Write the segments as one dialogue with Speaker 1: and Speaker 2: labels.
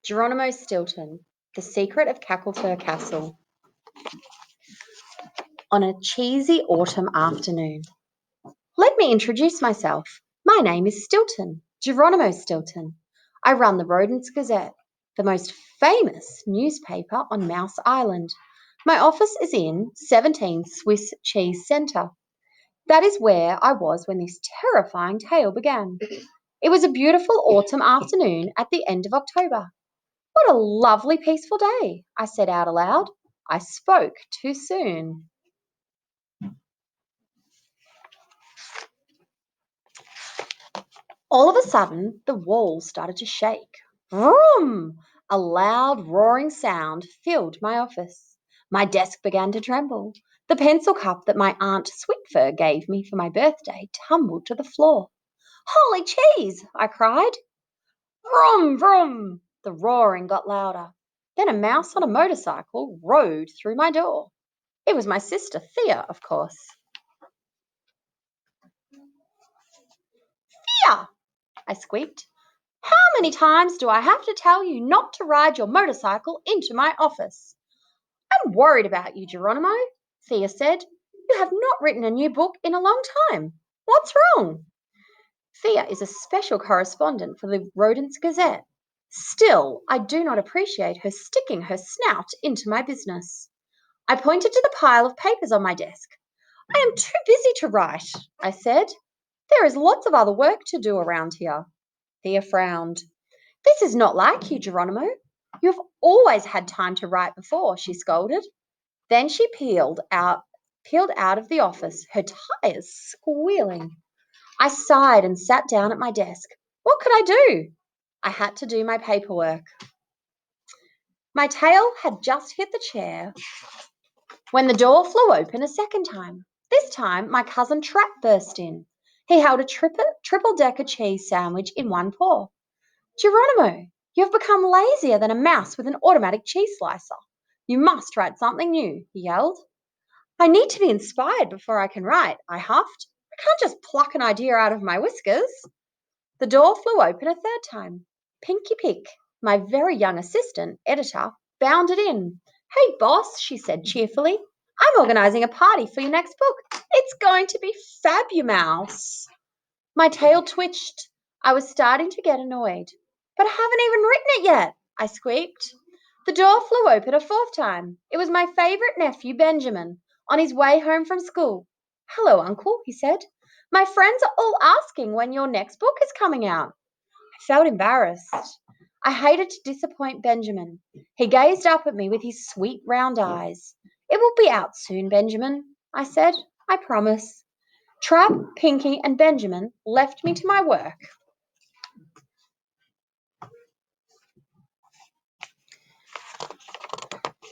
Speaker 1: Geronimo Stilton, The Secret of Cacklefur Castle. On a cheesy autumn afternoon. Let me introduce myself. My name is Stilton, Geronimo Stilton. I run the Rodents Gazette, the most famous newspaper on Mouse Island. My office is in 17 Swiss Cheese Centre. That is where I was when this terrifying tale began. It was a beautiful autumn afternoon at the end of October. What a lovely, peaceful day, I said out aloud. I spoke too soon. All of a sudden, the walls started to shake. Vroom! A loud, roaring sound filled my office. My desk began to tremble. The pencil cup that my Aunt Sweetfur gave me for my birthday tumbled to the floor. Holy cheese! I cried. Vroom, vroom! The roaring got louder. Then a mouse on a motorcycle rode through my door. It was my sister Thea, of course. Thea! I squeaked. How many times do I have to tell you not to ride your motorcycle into my office? I'm worried about you, Geronimo, Thea said. You have not written a new book in a long time. What's wrong? Thea is a special correspondent for the Rodents Gazette. Still, I do not appreciate her sticking her snout into my business. I pointed to the pile of papers on my desk. I am too busy to write, I said. There is lots of other work to do around here. Thea frowned. This is not like you, Geronimo. You've always had time to write before, she scolded. Then she peeled out of the office, her tires squealing. I sighed and sat down at my desk. What could I do? I had to do my paperwork. My tail had just hit the chair when the door flew open a second time. This time, my cousin Trap burst in. He held a triple-decker cheese sandwich in one paw. Geronimo, you have become lazier than a mouse with an automatic cheese slicer. You must write something new, he yelled. I need to be inspired before I can write, I huffed. I can't just pluck an idea out of my whiskers. The door flew open a third time. Pinky Pick, my very young assistant editor, bounded in. Hey, boss, she said cheerfully. I'm organising a party for your next book. It's going to be fabumouse. My tail twitched. I was starting to get annoyed. But I haven't even written it yet, I squeaked. The door flew open a fourth time. It was my favourite nephew, Benjamin, on his way home from school. Hello, Uncle, he said. My friends are all asking when your next book is coming out. I felt embarrassed. I hated to disappoint Benjamin. He gazed up at me with his sweet round eyes. It will be out soon, Benjamin, I said. I promise. Trap, Pinky, and Benjamin left me to my work.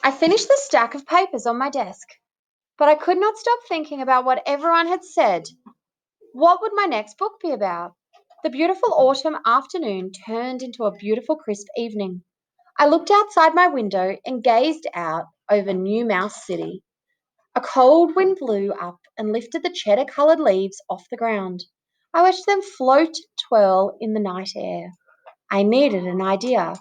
Speaker 1: I finished the stack of papers on my desk, but I could not stop thinking about what everyone had said. What would my next book be about? The beautiful autumn afternoon turned into a beautiful crisp evening. I looked outside my window and gazed out over New Mouse City. A cold wind blew up and lifted the cheddar-coloured leaves off the ground. I watched them float and twirl in the night air. I needed an idea,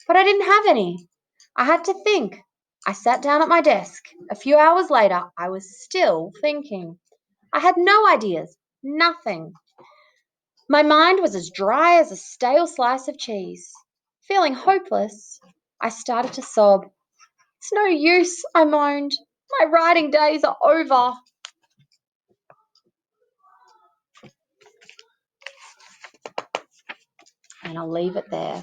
Speaker 1: but I didn't have any. I had to think. I sat down at my desk. A few hours later, I was still thinking. I had no ideas, nothing. My mind was as dry as a stale slice of cheese. Feeling hopeless, I started to sob. It's no use, I moaned. My writing days are over. And I'll leave it there.